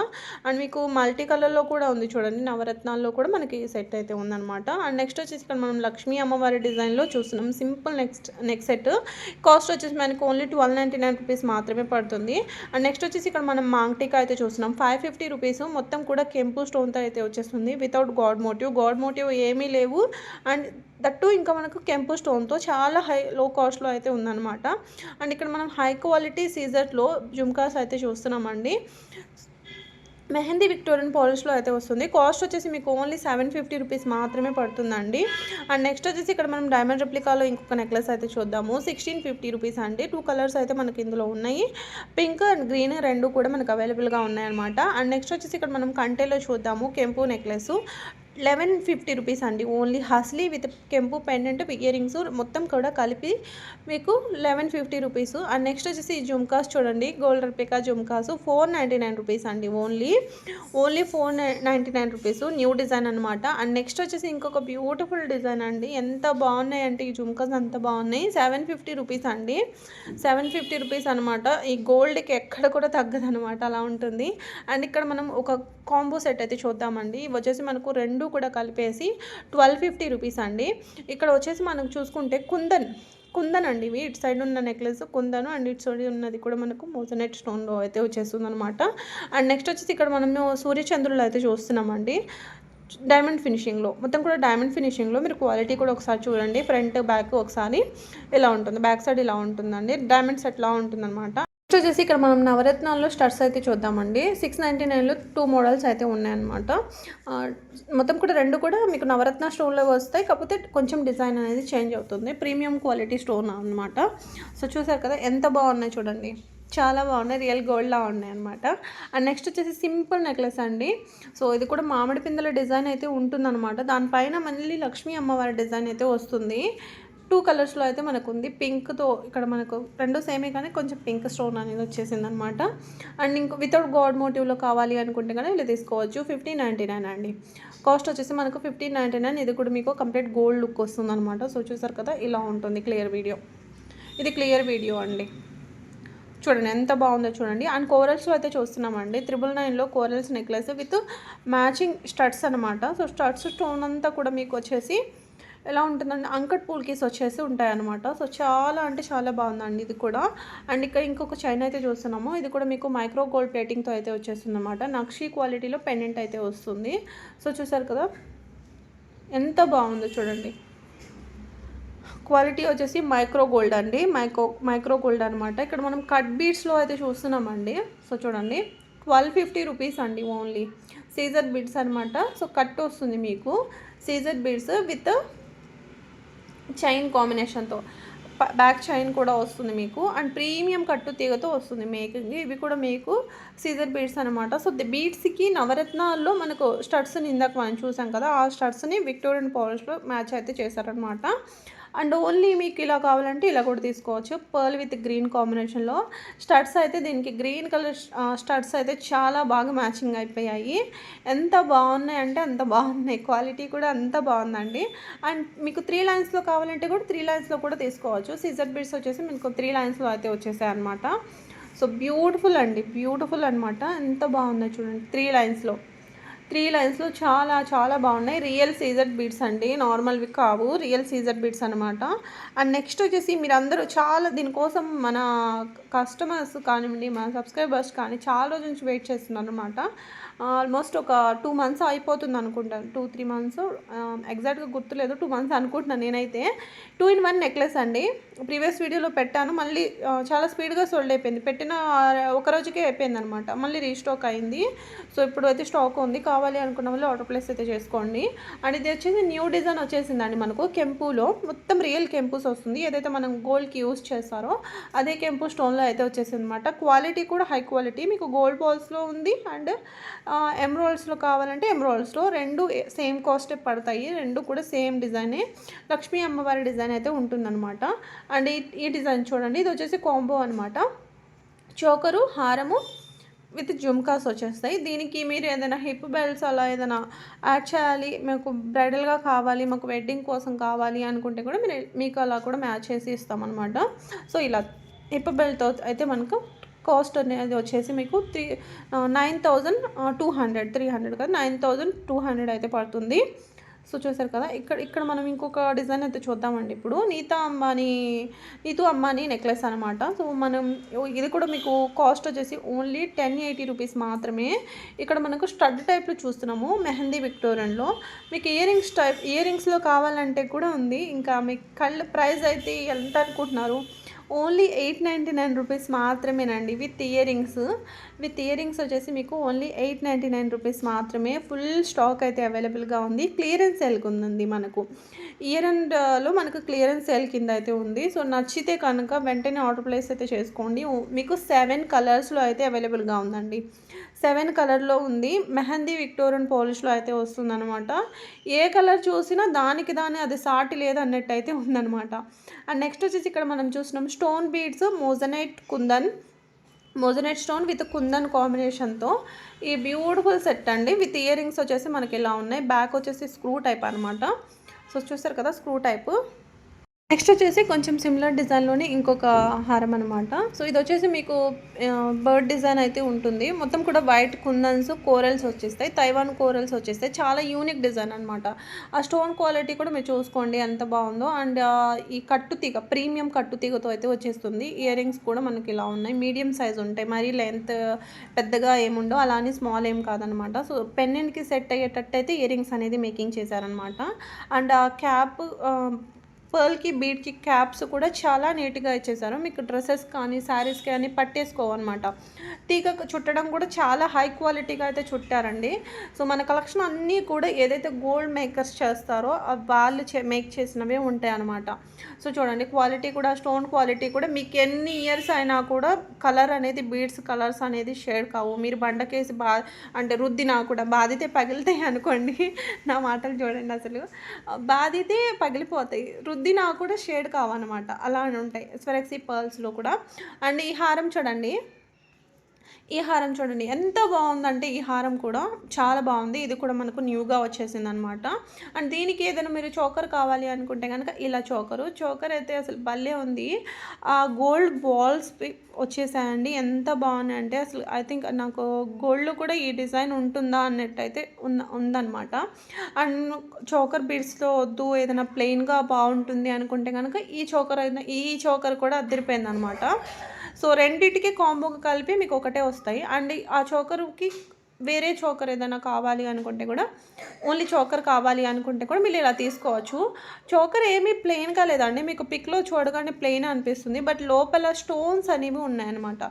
అండ్ మీకు మల్టీ కలర్లో కూడా ఉంది చూడండి, నవరత్నాల్లో కూడా మనకి సెట్ అయితే ఉందన్నమాట. అండ్ నెక్స్ట్ వచ్చేసి ఇక్కడ మనం లక్ష్మీ అమ్మవారి డిజైన్లో చూస్తున్నాం సింపుల్ నెక్ సెట్. కాస్ట్ వచ్చేసి మనకు ఓన్లీ 1299 రూపీస్ మాత్రమే పడుతుంది. అండ్ నెక్స్ట్ వచ్చేసి ఇక్కడ మనం మాంగ్టికా అయితే చూస్తున్నాం 550 రూపీస్. మొత్తం కూడా కెంపు స్టోన్తో అయితే వచ్చేస్తుంది, వితౌట్ గాడ్ మోటివ్ ఏమీ లేవు. అండ్ దట్టు ఇంకా మనకు కెంపు స్టోన్తో చాలా లో కాస్ట్లో అయితే ఉందన్నమాట. అండ్ ఇక్కడ మనం హై క్వాలిటీ సీజర్లో జుమ్కాస్ అయితే చూస్తున్నామండి. మెహందీ విక్టోరియన్ పాలిష్లో అయితే వస్తుంది. కాస్ట్ వచ్చేసి మీకు ఓన్లీ 750 రూపీస్ మాత్రమే పడుతుందండి. అండ్ నెక్స్ట్ వచ్చేసి ఇక్కడ మనం డైమండ్ రెప్లికాలో ఇంకొక నెక్లెస్ అయితే చూద్దాము. 1650 రూపీస్ అండి. 2 కలర్స్ అయితే మనకి ఇందులో ఉన్నాయి, పింక్ అండ్ గ్రీన్ రెండు కూడా మనకు అవైలబుల్గా ఉన్నాయన్నమాట. అండ్ నెక్స్ట్ వచ్చేసి ఇక్కడ మనం కంటేలో చూద్దాము కెంపు నెక్లెస్ 1150 రూపీస్ అండి. ఓన్లీ హస్లీ విత్ కెంపు పెండెంట్ ఇయర్ రింగ్స్ మొత్తం కూడా కలిపి మీకు 1150 రూపీస్. అండ్ నెక్స్ట్ వచ్చేసి జుమ్కాస్ చూడండి, గోల్డ్ రెప్లికా జుమ్కాస్ 499 రూపీస్ అండి. ఓన్లీ 499 రూపీస్, న్యూ డిజైన్ అనమాట. అండ్ నెక్స్ట్ వచ్చేసి ఇంకొక బ్యూటిఫుల్ డిజైన్ అండి. ఎంత బాగున్నాయి అంటే ఈ జుమ్కాస్ అంత బాగున్నాయి. 750 రూపీస్ అండి, 750 రూపీస్ అనమాట. ఈ గోల్డ్కి ఎక్కడ కూడా తగ్గదనమాట, అలా ఉంటుంది. అండ్ ఇక్కడ మనం ఒక కాంబో సెట్ అయితే చూద్దామండి. ఇవి వచ్చేసి మనకు రెండు కూడా కలిపేసి 1250 రూపీస్ అండి. ఇక్కడ వచ్చేసి మనం చూసుకుంటే కుందన్ అండి. ఇవి ఇటు సైడ్ ఉన్న నెక్లెస్ కుందను, అండ్ ఇటు సైడ్ ఉన్నది కూడా మనకు మోజనెట్ స్టోన్లో అయితే వచ్చేస్తుంది అనమాట. అండ్ నెక్స్ట్ వచ్చేసి ఇక్కడ మనము సూర్యచంద్రులు అయితే చూస్తున్నామండి, డైమండ్ ఫినిషింగ్లో. మొత్తం కూడా డైమండ్ ఫినిషింగ్లో. మీరు క్వాలిటీ కూడా ఒకసారి చూడండి, ఫ్రంట్ బ్యాక్ ఒకసారి ఇలా ఉంటుంది, బ్యాక్ సైడ్ ఇలా ఉంటుందండి. డైమండ్ సెట్ లా ఉంటుందన్నమాట. నెక్స్ట్ వచ్చేసి ఇక్కడ మనం నవరత్నాల్లో స్టడ్స్ అయితే చూద్దామండి. 699లో 2 మోడల్స్ అయితే ఉన్నాయన్నమాట. మొత్తం కూడా రెండు కూడా మీకు నవరత్న స్టోన్లో వస్తాయి, కాకపోతే కొంచెం డిజైన్ అనేది చేంజ్ అవుతుంది. ప్రీమియం క్వాలిటీ స్టోన్ అనమాట. సో చూసారు కదా ఎంత బాగున్నాయి చూడండి, చాలా బాగున్నాయి, రియల్ గోల్డ్లా ఉన్నాయి అనమాట. అండ్ నెక్స్ట్ వచ్చేసి సింపుల్ నెక్లెస్ అండి. సో ఇది కూడా మామిడి పిందెల డిజైన్ అయితే ఉంటుందన్నమాట. దానిపైన మళ్ళీ లక్ష్మీ అమ్మవారి డిజైన్ అయితే వస్తుంది. 2 కలర్స్లో అయితే మనకు ఉంది. పింక్తో ఇక్కడ మనకు రెండు సేమే కానీ కొంచెం పింక్ స్టోన్ అనేది వచ్చేసింది అనమాట. అండ్ ఇంకో వితౌట్ గాడ్ మోటివ్లో కావాలి అనుకుంటే కానీ ఇలా తీసుకోవచ్చు. 1599 అండి. కాస్ట్ వచ్చేసి మనకు 1599. ఇది కూడా మీకు కంప్లీట్ గోల్డ్ లుక్ వస్తుంది అనమాట. సో చూసారు కదా ఇలా ఉంటుంది క్లియర్ వీడియో. ఇది క్లియర్ వీడియో అండి. చూడండి ఎంత బాగుందో చూడండి. అండ్ కోరల్స్లో అయితే చూస్తున్నామండి 999లో corals necklace with matching studs అనమాట. సో స్టడ్స్ స్టోన్ అంతా కూడా మీకు వచ్చేసి ఎలా ఉంటుందండి, అంకట్ పూల్కీస్ వచ్చేసి ఉంటాయన్నమాట. సో చాలా అంటే చాలా బాగుందండి ఇది కూడా. అండ్ ఇక్కడ ఇంకొక చైన్ అయితే చూస్తున్నాము. ఇది కూడా మీకు మైక్రో గోల్డ్ ప్లేటింగ్తో అయితే వచ్చేస్తుంది అనమాట. నక్షీ క్వాలిటీలో పెండెంట్ అయితే వస్తుంది. సో చూసారు కదా ఎంత బాగుందో చూడండి. క్వాలిటీ వచ్చేసి మైక్రో గోల్డ్ అండి, మైక్రో గోల్డ్ అనమాట. ఇక్కడ మనం కట్ బీడ్స్లో అయితే చూస్తున్నామండి. సో చూడండి 1250 రూపీస్ అండి ఓన్లీ. సీజర్ బీడ్స్ అనమాట. సో కట్ వస్తుంది మీకు సీజర్ బీడ్స్ విత్ చైన్ కాంబినేషన్తో, బ్యాక్ చైన్ కూడా వస్తుంది మీకు. అండ్ ప్రీమియం కట్టు తీగతో వస్తుంది మేకింగ్. ఇవి కూడా మీకు సీజర్ బీడ్స్ అనమాట. సో బీడ్స్కి నవరత్నాల్లో మనకు స్టడ్స్ని ఇందాక మనం చూసాం కదా, ఆ స్టడ్స్ని విక్టోరియన్ పాలిష్లో మ్యాచ్ అయితే చేశారనమాట. అండ్ ఓన్లీ మీకు ఇలా కావాలంటే ఇలా కూడా తీసుకోవచ్చు. పర్ల్ విత్ గ్రీన్ కాంబినేషన్లో స్టడ్స్ అయితే దీనికి గ్రీన్ కలర్ స్టడ్స్ అయితే చాలా బాగా మ్యాచింగ్ అయిపోయాయి. ఎంత బాగున్నాయి అంటే అంత బాగున్నాయి. క్వాలిటీ కూడా అంత బాగుందండి. అండ్ మీకు 3 లైన్స్లో కావాలంటే కూడా 3 లైన్స్లో కూడా తీసుకోవచ్చు. సీజర్ బీడ్స్ వచ్చేసి మీకు 3 లైన్స్లో అయితే వచ్చేసాయి అనమాట. సో బ్యూటిఫుల్ అండి, బ్యూటిఫుల్ అనమాట. ఎంత బాగున్నాయి చూడండి. 3 లైన్స్లో చాలా చాలా బాగున్నాయి. రియల్ సీజర్ బీడ్స్ అండి, నార్మల్వి కావు, రియల్ సీజర్ బీడ్స్ అనమాట. అండ్ నెక్స్ట్ వచ్చేసి మీరందరూ చాలా దీనికోసం మన కస్టమర్స్ కానివ్వండి, మన సబ్స్క్రైబర్స్ కానీ చాలా రోజు నుంచి వెయిట్ చేస్తున్నారు అనమాట. ఆల్మోస్ట్ ఒక 2 మంత్స్ అయిపోతుంది అనుకుంటాను, 2-3 మంత్స్, ఎగ్జాక్ట్గా గుర్తులేదు, 2 మంత్స్ అనుకుంటున్నాను నేనైతే. 2-in-1 నెక్లెస్ అండి. ప్రీవియస్ వీడియోలో పెట్టాను, మళ్ళీ చాలా స్పీడ్గా సోల్డ్ అయిపోయింది. పెట్టిన ఒక రోజుకే అయిపోయింది అనమాట. మళ్ళీ రీస్టాక్ అయింది. సో ఇప్పుడు అయితే స్టాక్ ఉంది, కావాలి అనుకున్న వాళ్ళు ఆర్డర్ ప్లేస్ అయితే చేసుకోండి. అండ్ ఇది వచ్చేసి న్యూ డిజైన్ వచ్చేసిందండి మనకు. కెంపులో మొత్తం రియల్ కెంపుస్ వస్తుంది. ఏదైతే మనం గోల్డ్కి యూజ్ చేస్తారో అదే కెంపు స్టోన్లో అయితే వచ్చేసింది అనమాట. క్వాలిటీ కూడా హై క్వాలిటీ. మీకు గోల్డ్ బాల్స్లో ఉంది అండ్ ఎమ్రాల్డ్స్లో కావాలంటే ఎమ్రాల్డ్స్లో, రెండు సేమ్ కాస్టే పడతాయి. రెండు కూడా సేమ్ డిజైనే, లక్ష్మీ అమ్మవారి డిజైన్ అయితే ఉంటుందన్నమాట. అండ్ ఈ డిజైన్ చూడండి, ఇది వచ్చేసి కాంబో అనమాట. చోకరు, హారము విత్ జుమ్కాస్ వచ్చేస్తాయి. దీనికి మీరు ఏదైనా హిప్ బెల్ట్స్ అలా ఏదైనా యాడ్ చేయాలి, మీకు బ్రైడల్గా కావాలి, మాకు వెడ్డింగ్ కోసం కావాలి అనుకుంటే కూడా మీకు అలా కూడా మ్యాచ్ చేసి ఇస్తామన్నమాట. సో ఇలా హిప్ బెల్ట్తో అయితే మనకు కాస్ట్ అనేది వచ్చేసి మీకు 9,200, 300 కదా, 9,200 అయితే పడుతుంది. సో చూసారు కదా. ఇక్కడ మనం ఇంకొక డిజైన్ అయితే చూద్దామండి. ఇప్పుడు నీతూ అంబానీ నెక్లెస్ అనమాట. సో మనం ఇది కూడా మీకు కాస్ట్ వచ్చేసి ఓన్లీ 1080 రూపీస్ మాత్రమే. ఇక్కడ మనకు స్టడ్ టైప్లో చూస్తున్నాము, మెహందీ విక్టోరియన్లో. మీకు ఇయర్ రింగ్స్లో కావాలంటే కూడా ఉంది. ఇంకా మీకు కళ్ళు ప్రైస్ అయితే ఎంత అనుకుంటున్నారు, ఓన్లీ 899 రూపీస్ మాత్రమేనండి. విత్ ఇయర్ రింగ్స్ వచ్చేసి మీకు ఓన్లీ 899 రూపీస్ మాత్రమే. ఫుల్ స్టాక్ అయితే అవైలబుల్గా ఉంది. క్లియరెన్స్ సేల్కి ఉందండి మనకు. ఇయర్ అండ్లో మనకు క్లియరెన్స్ సేల్ కింద అయితే ఉంది. సో నచ్చితే కనుక వెంటనే ఆర్డర్ ప్లేస్ అయితే చేసుకోండి. మీకు 7 కలర్స్లో అయితే అవైలబుల్గా ఉందండి. 7 కలర్లో ఉంది. మెహందీ విక్టోరియన్ పాలిష్లో అయితే వస్తుందన్నమాట. ఏ కలర్ చూసినా దానికి అది సాటి లేదు అన్నట్టు అయితే ఉందన్నమాట. అండ్ నెక్స్ట్ వచ్చేసి ఇక్కడ మనం చూసినాం stone beads, moissanite stone with kundan కాంబినేషన్తో ఈ బ్యూటిఫుల్ సెట్ అండి. విత్ ఇయర్ రింగ్స్ వచ్చేసి మనకి ఇలా ఉన్నాయి. బ్యాక్ వచ్చేసి స్క్రూ టైప్ అనమాట. సో చూసారు కదా స్క్రూ టైపు. నెక్స్ట్ వచ్చేసి కొంచెం సిమిలర్ డిజైన్లోనే ఇంకొక హారం అనమాట. సో ఇది వచ్చేసి మీకు బర్డ్ డిజైన్ అయితే ఉంటుంది. మొత్తం కూడా వైట్ కుందన్స్, కోరల్స్ వచ్చేస్తాయి, తైవాన్ కోరల్స్ వచ్చేస్తాయి. చాలా యూనిక్ డిజైన్ అనమాట. ఆ స్టోన్ క్వాలిటీ కూడా మీరు చూసుకోండి ఎంత బాగుందో. అండ్ ఈ కట్టుతీగ, ప్రీమియం కట్టుతీగతో అయితే వచ్చేస్తుంది. ఇయర్ రింగ్స్ కూడా మనకి ఇలా ఉన్నాయి, మీడియం సైజ్ ఉంటాయి, మరీ లెంత్ పెద్దగా ఏముండవు, అలానే స్మాల్ ఏం కాదనమాట. సో పెన్నెంట్కి సెట్ అయ్యేటట్టు అయితే ఇయర్ రింగ్స్ అనేది మేకింగ్ చేశారనమాట. అండ్ ఆ క్యాప్, పర్ల్కి బీడ్కి క్యాప్స్ కూడా చాలా నీట్గా ఇచ్చేసారు. మీకు డ్రెస్సెస్ కానీ శారీస్ కానీ పట్టేసుకోవన్నమాట. తీగ చుట్టడం కూడా చాలా హై క్వాలిటీగా అయితే చుట్టారండి. సో మన కలెక్షన్ అన్నీ కూడా ఏదైతే గోల్డ్ మేకర్స్ చేస్తారో వాళ్ళు మేక్ చేసినవే ఉంటాయి అన్నమాట. సో చూడండి క్వాలిటీ కూడా, స్టోన్ క్వాలిటీ కూడా మీకు ఎన్ని ఇయర్స్ అయినా కూడా కలర్ అనేది, బీడ్స్ కలర్స్ అనేది షేడ్ కావు. మీరు బండకేసి అంటే రుద్దినా కూడా, బాధితే పగిలితాయి అనుకోండి, నా మాటలు చూడండి, అసలు బాధితే పగిలిపోతాయి, రుద్దినా కూడా షేడ్ కావన్నమాట, అలా ఉంటాయి స్వెరక్సీ పర్ల్స్లో కూడా. అండ్ ఈ హారం చూడండి, ఈ హారం చూడండి ఎంత బాగుందంటే ఈ హారం కూడా చాలా బాగుంది. ఇది కూడా మనకు న్యూగా వచ్చేసిందనమాట. అండ్ దీనికి ఏదైనా మీరు చోకర్ కావాలి అనుకుంటే కనుక ఇలా చోకర్ అయితే అసలు భలే ఉంది. ఆ గోల్డ్ బాల్స్ వచ్చేసాయండి. ఎంత బాగున్నాయంటే అసలు ఐ థింక్ నాకు గోల్డ్లో కూడా ఈ డిజైన్ ఉంటుందా అన్నట్టయితే ఉందన్నమాట. అండ్ చోకర్ బీడ్స్లో వద్దు ఏదైనా ప్లెయిన్గా బాగుంటుంది అనుకుంటే కనుక ఈ చోకర్ కూడా అదిరిపోయిందనమాట. సో రెండిటికి కాంబోగా కలిపి మీకు ఒకటే వస్తాయి. అండ్ ఆ చోకర్కి వేరే చోకర్ ఏదైనా కావాలి అనుకుంటే కూడా ఓన్లీ చోకర్ కావాలి అనుకుంటే కూడా మీరు ఇలా తీసుకోవచ్చు. చోకర్ ఏమీ ప్లెయిన్గా లేదండి, మీకు పిక్లో చూడగానే ప్లెయిన్ అనిపిస్తుంది, బట్ లోపల స్టోన్స్ అనేవి ఉన్నాయన్నమాట.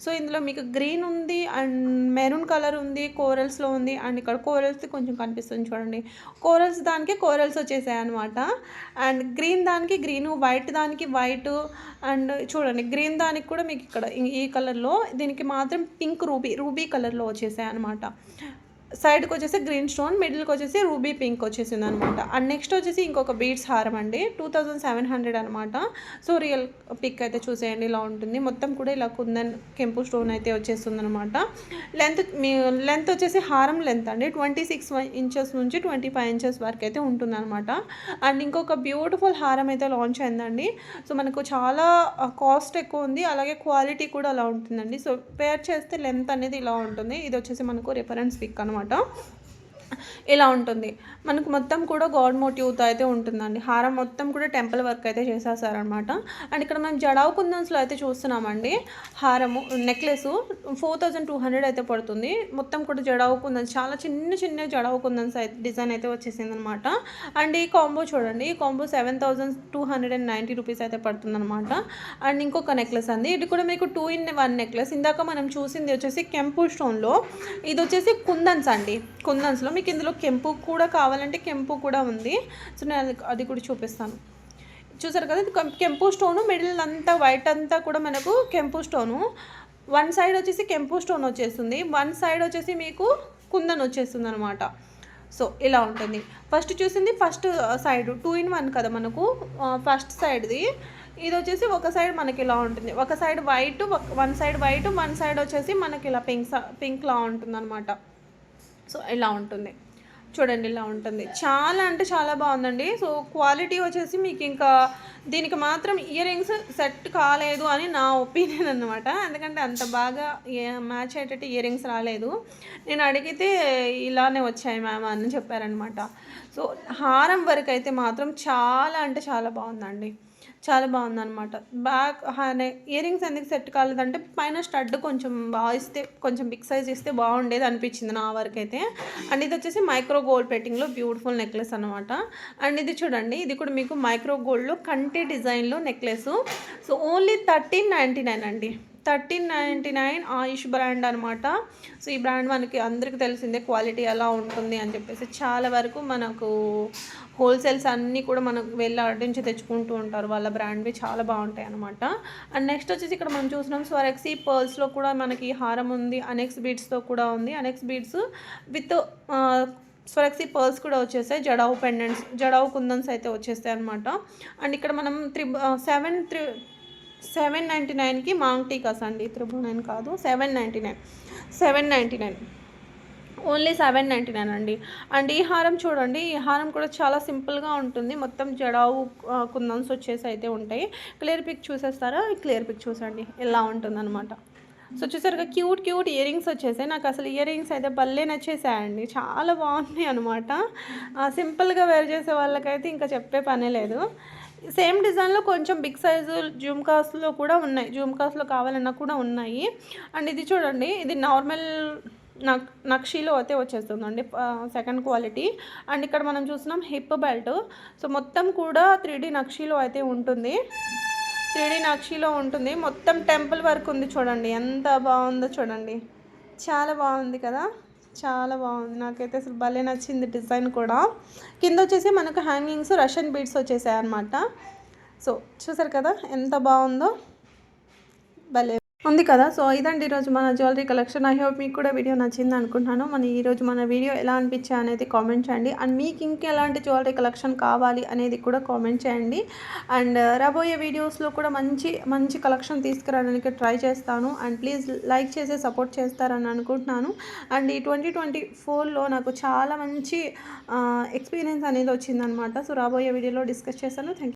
సో ఇందులో మీకు గ్రీన్ ఉంది అండ్ మెరూన్ కలర్ ఉంది, కోరల్స్లో ఉంది. అండ్ ఇక్కడ కోరల్స్ కొంచెం కనిపిస్తుంది చూడండి, కోరల్స్ దానికి కోరల్స్ వచ్చేసాయి అనమాట. అండ్ గ్రీన్ దానికి గ్రీను, వైట్ దానికి వైట్. అండ్ చూడండి గ్రీన్ దానికి కూడా మీకు ఇక్కడ ఈ కలర్లో, దీనికి మాత్రం పింక్ రూబీ కలర్లో వచ్చేసాయి అనమాట. సైడ్కి వచ్చేసి గ్రీన్ స్టోన్, మిడిల్కి వచ్చేసి రూబీ పింక్ వచ్చేసింది అనమాట. అండ్ నెక్స్ట్ వచ్చేసి ఇంకొక బీడ్స్ హారం అండి, 2700 అనమాట. సో రియల్ పిక్ అయితే చూసేయండి ఇలా ఉంటుంది. మొత్తం కూడా ఇలా కుందన్ కెంపు స్టోన్ అయితే వచ్చేస్తుంది అనమాట. లెంత్ వచ్చేసి హారం లెంత్ అండి 26 ఇంచెస్ నుంచి 25 ఇంచెస్ వరకు అయితే ఉంటుంది అనమాట. అండ్ ఇంకొక బ్యూటిఫుల్ హారం అయితే లాంచ్ అయిందండి. సో మనకు చాలా కాస్ట్ ఎక్కువ ఉంది, అలాగే క్వాలిటీ కూడా అలా ఉంటుందండి. సో పేర్ చేస్తే లెంత్ అనేది ఇలా ఉంటుంది. ఇది వచ్చేసి మనకు రిఫరెన్స్ పిక్ అనమాట. ఇలా ఉంటుంది. మనకు మొత్తం కూడా గాడ్ మోటివ్తో అయితే ఉంటుందండి. హారం మొత్తం కూడా టెంపుల్ వర్క్ అయితే చేసేసారనమాట. అండ్ ఇక్కడ మనం జడావు కుందన్స్లో అయితే చూస్తున్నామండి. హారము నెక్లెస్ 4200 అయితే పడుతుంది. మొత్తం కూడా జడావు కుందన్స్, చాలా చిన్న జడావు కుందన్స్ అయితే డిజైన్ అయితే వచ్చేసింది అనమాట. అండ్ ఈ కాంబో చూడండి, ఈ కాంబో 7290 రూపీస్ అయితే పడుతుంది అనమాట. అండ్ ఇంకొక నెక్లెస్ అండి, ఇది కూడా మీకు 2-in-1 నెక్లెస్. ఇందాక మనం చూసింది వచ్చేసి కెంపు స్టోన్లో, ఇది వచ్చేసి కుందన్స్ అండి. కుందన్స్లో మీకు ఇందులో కెంపు కూడా కావాలంటే కెంపు కూడా ఉంది. సో నేను అది కూడా చూపిస్తాను. చూసారు కదా, ఇది కెంపు స్టోను, మిడిల్ అంతా వైట్ అంతా కూడా మనకు కెంపు స్టోను. వన్ సైడ్ వచ్చేసి కెంపు స్టోన్ వచ్చేస్తుంది, వన్ సైడ్ వచ్చేసి మీకు కుందన్ వచ్చేస్తుంది అనమాట. సో ఇలా ఉంటుంది. ఫస్ట్ చూసింది ఫస్ట్ సైడ్ 2-in-1 కదా మనకు, ఫస్ట్ సైడ్ది. ఇది వచ్చేసి ఒక సైడ్ మనకి ఇలా ఉంటుంది, ఒక side white, one side white, one side వచ్చేసి మనకి ఇలా పింక్లా ఉంటుంది అనమాట. సో ఇలా ఉంటుంది చూడండి, ఇలా ఉంటుంది. చాలా అంటే చాలా బాగుందండి. సో క్వాలిటీ వచ్చేసి మీకు ఇంకా దీనికి మాత్రం ఇయర్ రింగ్స్ సెట్ కాలేదు అని నా ఒపీనియన్ అనమాట. ఎందుకంటే అంత బాగా మ్యాచ్ అయ్యేటట్టు ఇయర్ రింగ్స్ రాలేదు. నేను అడిగితే ఇలానే వచ్చాయి మ్యామ్ అని చెప్పారనమాట. సో హారం వరకు అయితే మాత్రం చాలా అంటే చాలా బాగుందండి, చాలా బాగుందన్నమాట. బ్యాక్ ఇయర్ రింగ్స్ ఎందుకు సెట్ కాలేదంటే పైన స్టడ్ కొంచెం బాగా ఇస్తే, కొంచెం బిగ్ సైజ్ ఇస్తే బాగుండేది అనిపించింది నా వరకు అయితే. అండ్ ఇది వచ్చేసి మైక్రో గోల్డ్ పెట్టింగ్లో బ్యూటిఫుల్ నెక్లెస్ అనమాట. అండ్ ఇది చూడండి, ఇది కూడా మీకు మైక్రో గోల్డ్లో కంటి డిజైన్లో నెక్లెస్. సో ఓన్లీ 1399 అండి, 1399 ఆయుష్ బ్రాండ్ అనమాట. సో ఈ బ్రాండ్ మనకి అందరికీ తెలిసిందే క్వాలిటీ ఎలా ఉంటుంది అని చెప్పేసి. చాలా వరకు మనకు హోల్సేల్స్ అన్నీ కూడా మనకు వెళ్ళి అడ్డించి తెచ్చుకుంటూ ఉంటారు, వాళ్ళ బ్రాండ్వి చాలా బాగుంటాయి అనమాట. అండ్ నెక్స్ట్ వచ్చేసి ఇక్కడ మనం చూసినాం స్వరక్సీ పర్ల్స్లో కూడా మనకి హారం ఉంది, అనెక్స్ బీడ్స్తో కూడా ఉంది. అనెక్స్ బీడ్స్ విత్ స్వరక్సీ పర్ల్స్ కూడా వచ్చేసాయి, జడావు పెండెంట్స్, జడావు కుందన్స్ అయితే వచ్చేస్తాయి అనమాట. అండ్ ఇక్కడ మనం 799కి మాంగ్ టీకాస్ అండి, 999 కాదు, 799 ఓన్లీ 799 అండి. అండ్ ఈ హారం చూడండి, ఈ హారం కూడా చాలా సింపుల్గా ఉంటుంది. మొత్తం జడావు కుందన్స్ వచ్చేసి అయితే ఉంటాయి. క్లియర్ పిక్ చూసేస్తారా, క్లియర్ పిక్ చూసండి ఎలా ఉంటుందన్నమాట. సో చూసారుగా క్యూట్ ఇయర్ రింగ్స్ వచ్చేసాయి. నాకు అసలు ఇయర్ రింగ్స్ అయితే భలే నచ్చేసాయండి, చాలా బాగున్నాయి అనమాట. సింపుల్గా వేర్ చేసే వాళ్ళకైతే ఇంకా చెప్పే పనే లేదు. సేమ్ డిజైన్లో కొంచెం బిగ్ సైజు జుమ్కాస్లో కూడా ఉన్నాయి, జుమ్కాస్లో కావాలన్నా కూడా ఉన్నాయి. అండ్ ఇది చూడండి, ఇది నార్మల్ నక్షీలో అయితే వచ్చేస్తుందండి, సెకండ్ క్వాలిటీ. అండ్ ఇక్కడ మనం చూస్తున్నాం హిప్ బెల్ట్. సో మొత్తం కూడా 3D నక్షీలో అయితే ఉంటుంది, 3D నక్షీలో ఉంటుంది. మొత్తం టెంపుల్ వర్క్ ఉంది చూడండి, ఎంత బాగుందో చూడండి, చాలా బాగుంది కదా, చాలా బాగుంది. నాకైతే అసలు భలే నచ్చింది డిజైన్ కూడా. కింద వచ్చేసి మనకు హ్యాంగింగ్స్ రష్యన్ బీడ్స్ వచ్చేసాయి అనమాట. సో చూసారు కదా ఎంత బాగుందో, భలే. ఉంది కదా. సో ఇదండి ఈరోజు మన జ్యువెలరీ కలెక్షన్. ఐ హోప్ మీకు కూడా వీడియో నచ్చింది అనుకుంటున్నాను. ఈరోజు మన వీడియో ఎలా అనిపించా అనేది కామెంట్ చేయండి. అండ్ మీకు ఇంకెలాంటి జ్యువెలరీ కలెక్షన్ కావాలి అనేది కూడా కామెంట్ చేయండి. అండ్ రాబోయే వీడియోస్లో కూడా మంచి మంచి కలెక్షన్ తీసుకురావడానికి ట్రై చేస్తాను. అండ్ ప్లీజ్ లైక్ చేసి సపోర్ట్ చేస్తారని అనుకుంటున్నాను. అండ్ ఈ 2024లో నాకు చాలా మంచి ఎక్స్పీరియన్స్ అనేది వచ్చిందనమాట. సో రాబోయే వీడియోలో డిస్కస్ చేస్తాను. Thank you.